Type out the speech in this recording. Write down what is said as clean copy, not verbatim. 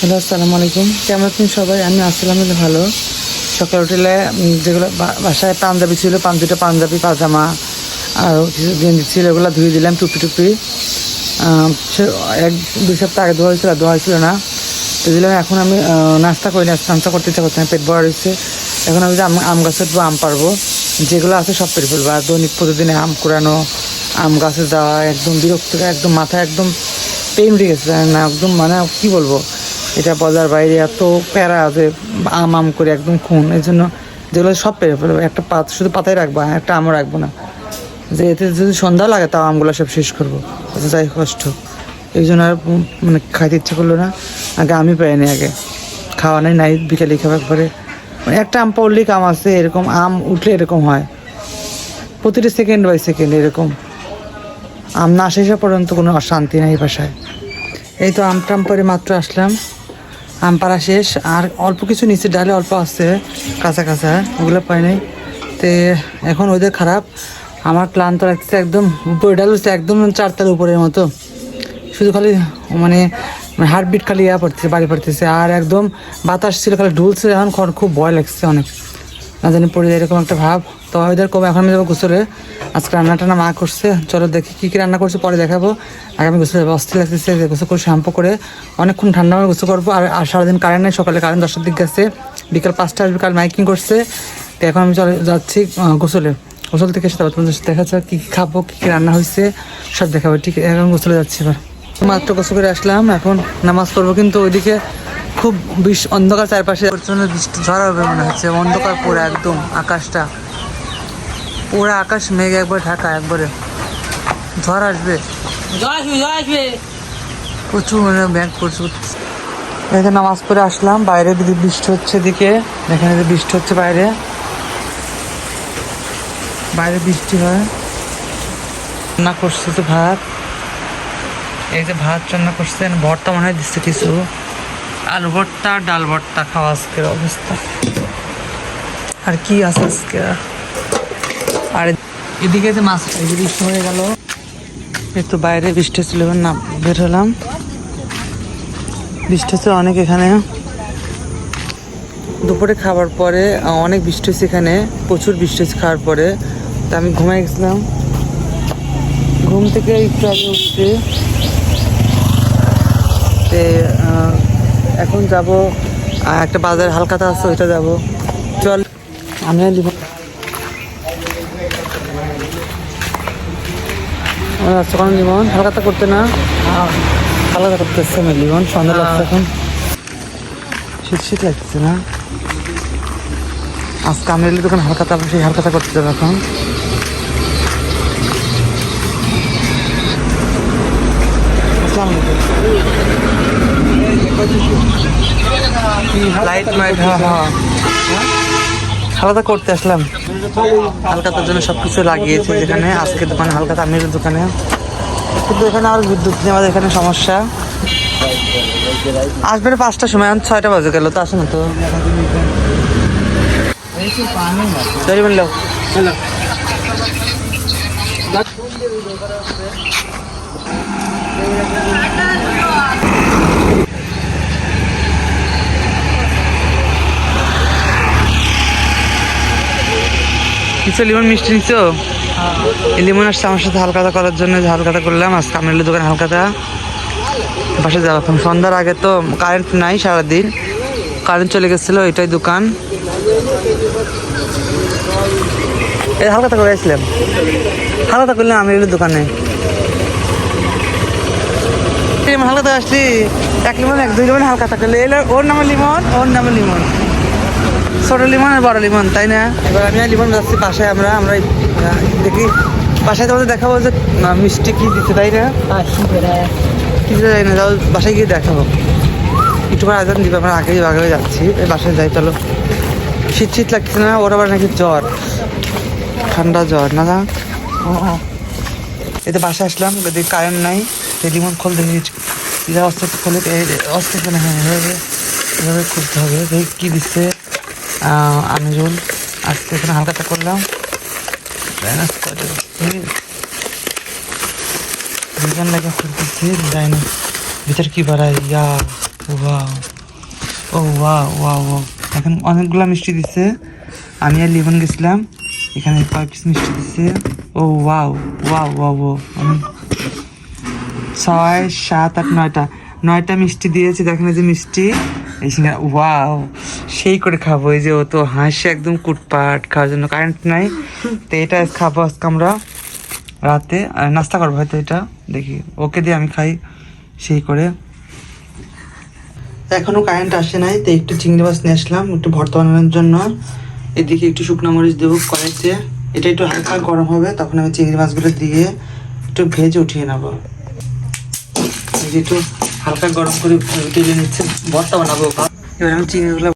Hello, আসসালামু আলাইকুম। কেমন আছেন সবাই? আমি আলহামদুলিল্লাহ ভালো। সকাল উঠলে যেগুলো বাসায় পাঞ্জাবি ছিল, দুটো পাঞ্জাবি পাজামা আর কিছু গেঞ্জি ছিল, ওগুলো ধুয়ে দিলাম। টুপি এক 2 সপ্তাহ আগে ধোয়া হয়েছিল না, তো দিলাম। এখন আমি নাস্তা করি না, নাস্তা করতে ইচ্ছা করছে না, পেট ভরা রয়েছে। এখন আমি যে আম গাছে উঠবো, আম পারবো, যেগুলো আছে সব পেরে ফেলবো। আর দৈনিক প্রতিদিনে আম কুড়ানো, আম গাছে যাওয়া একদম বিরক্ত, একদম মাথা একদম পেন উঠে গেছে না, একদম মানে কী বলবো, এটা বাজার বাইরে এত প্যারা যে আম করে একদম খুন। এই জন্য যেগুলো সব পেরে ফেলবো, একটা শুধু পাতায় রাখবো, একটা আমও রাখবো না, যে এতে যদি সন্ধ্যা লাগে তাও আমগুলো সব শেষ করবো। যাই কষ্ট, এই জন্য আর মানে খাইতে ইচ্ছা করলো না। আগে আমি পাইনি, আগে খাওয়া নাই বিকেলে খাওয়া একবারে, মানে একটা আম পড়লেই কাম আছে। এরকম আম উঠলে এরকম হয়, প্রতিটা সেকেন্ড বাই সেকেন্ড এরকম। আম না শেষা পর্যন্ত কোনো অশান্তি নাই বাসায়। এই তো আম পরে মাত্র আসলাম, আম পাড়া শেষ। আর অল্প কিছু নিচে ডালে অল্প আছে, কাঁচা ওগুলো পাই নাই। তো এখন ওদের খারাপ, আমার ক্লান্ত লাগছে একদম। উপরে ডাল হচ্ছে একদম 4 তার উপরের মতো, শুধু খালি মানে হার্টবিট খালি পড়তেছে, বাড়ি পড়তেছে। আর একদম বাতাস ছিল, খালি ঢুলছে। এখন খুব ভয় লাগছে অনেক, না জানি পড়ে যায় এরকম একটা ভাব। তো ওদের কবে এখন আমি যাবো গোসলে। আজকে রান্নাটা মা করছে, চলো দেখি কী রান্না করছে, পরে দেখাবো। আগে আমি গোসলে অস্থির লাগতেছে, গোসল করে শ্যাম্পু করে অনেকক্ষণ ঠান্ডা হয়ে গোসল করবো। আর সারাদিন কারেন্ট নেই, সকালে কারেন্ট 10টার দিক গেছে, বিকাল 5টা আসবে। কাল মাইকিং করছে। তো এখন আমি যাচ্ছি গোসল থেকে এসে তারপর তোমাদের সাথে দেখা যাচ্ছে কী খাবো, কী রান্না হয়েছে সব দেখাবো। ঠিক এখন গোসলে যাচ্ছি। এবার মাত্র গোসল করে আসলাম, এখন নামাজ পড়বো। কিন্তু ওইদিকে খুব অন্ধকার, চারপাশে প্রচন্ড বৃষ্টি, ঝড় হবে মনে হচ্ছে। অন্ধকার পুরো একদম, আকাশটা পুরো আকাশ মেঘ একবার ঢাকা, একবারে ঝড় আসবে প্রচুর, মানে মেঘ প্রচুর। এখানে নামাজ পড়ে আসলাম, বাইরে বৃষ্টি হচ্ছে। এদিকে এখানে বৃষ্টি হচ্ছে, বাইরে বৃষ্টি হয়। রান্না করছে তো ভাত, এই যে ভাত রান্না করছে, ভর্তা মনে হয় দিচ্ছে কিছু, আলু ভর্তা, ডাল ভর্তা খাওয়া আজকের অবস্থা। আর কি আছে আজকে? আর এদিকে যে মাছ, এই যে বৃষ্টি হয়ে গেল, একটু বাইরে বৃষ্টি ছিল, না বের হলাম। বৃষ্টি হচ্ছে অনেক এখানে। দুপুরে খাবার পরে অনেক বৃষ্টি হচ্ছে এখানে, প্রচুর বৃষ্টি হচ্ছে খাওয়ার পরে। তা আমি ঘুমাই গেছিলাম, ঘুম থেকে একটু আগে উঠছি। এখন যাব একটা বাজার হালকাতা আছে, ওইটা যাব। চল আমি লিমন কোনো লিমন হালকাতা করতে না, হালকাতা করতেছে আমি লিমন। সন্ধ্যা লাগছে, এখন শীত লাগছে না। আজকে আমি দোকান হালকাতা, সেই হালকাতা করতে যাবো এখন। লাইট মাইট, হালকাতা করতে আসলাম। হালকাতার জন্য সবকিছু লাগিয়েছে যেখানে, আজকে দোকানে হালকাতা আমির দোকানে। কিন্তু এখানে আর বিদ্যুৎ নেই, আমাদের এখানে সমস্যা। আসবে 5টার সময়, 6টা বাজে গেল, তো আসে না তো। কিছু লিমন মিষ্টি নিচ্ছো? এই লিমন আসছে আমার সাথে হালকাতা করার জন্য, হালকাতা করলাম আজকে আমি দোকানে হালকাতা। বাসে যাবো এখন, সন্ধ্যার আগে তো কারেন্ট নাই, সারাদিন কারেন্ট চলে গেছিলো, এটাই দোকান। এই হালকাতা করে আসলাম, হালকাতা করলাম আমি দোকানে। হালকাতা আসছি, 1 লিমন 2 লিমন হালকাতা করলে ওর নামে লিমন, ছোট লিমন আর বড় লিমন, তাই না? এবার আমি লিমন যাচ্ছি বাসায়। আমরা দেখি বাসায় তোমাদের দেখাবো যে মিষ্টি কি দিচ্ছে, তাই না? কিছু যাই না, যাও বাসায় গিয়ে দেখাবো। একটু করে আয়োজন দিবে, আমরা আগে যাচ্ছি, বাসায় যাই চলো। শীত লাগছে না? ওর আবার নাকি জ্বর, ঠান্ডা জ্বর না। এতে বাসায় আসলাম, যদি কারেন্ট নাই, লিমন খোল দেখি, অস্ত্র খোলে, অস্ত্র কেনা, হ্যাঁ এভাবে খুলতে হবে। দেখি কী দিচ্ছে। আমিরুল আজকে এখানে হালকাতা করলাম, দুজন লাগে খুলতেছি, যাই না ভিতর কি বাড়ায়, ওয়াও, ও ওয়াও ওয়াও ওয়াও। এখন অনেকগুলা মিষ্টি দিচ্ছে। আমি আর লিমন গেছিলাম, এখানে কয় পিস মিষ্টি দিচ্ছে। ও ওয়াও ওয়াও ওয়াও ওয়াও। 6, 7, 8, 9টা মিষ্টি দিয়েছে। দেখেন এই যে মিষ্টি, এই সিঙ্গারা। ওয়াও, সেই করে খাবো। এই যে ও তো হাসি একদম কুটপাট, খাওয়ার জন্য কারেন্ট নাই। তো এটা খাবো আজকে আমরা রাতে, আর নাস্তা করবো হয়তো এটা, দেখি ওকে দিয়ে আমি খাই সেই করে। এখনো কারেন্ট আসে নাই, তো একটু চিংড়ি মাছ নিয়ে আসলাম একটু ভর্তা বানানোর জন্য। এদিকে একটু শুকনো মরিচ দেবো কড়াইতে, এটা একটু হালকা গরম হবে, তখন আমি চিংড়ি মাছগুলো দিয়ে একটু ভেজে উঠিয়ে নেবো। একটু হালকা গরম করে ভেজে নিচ্ছে, ভর্তা বানাবো। এবার আমি চিংড়িগুলো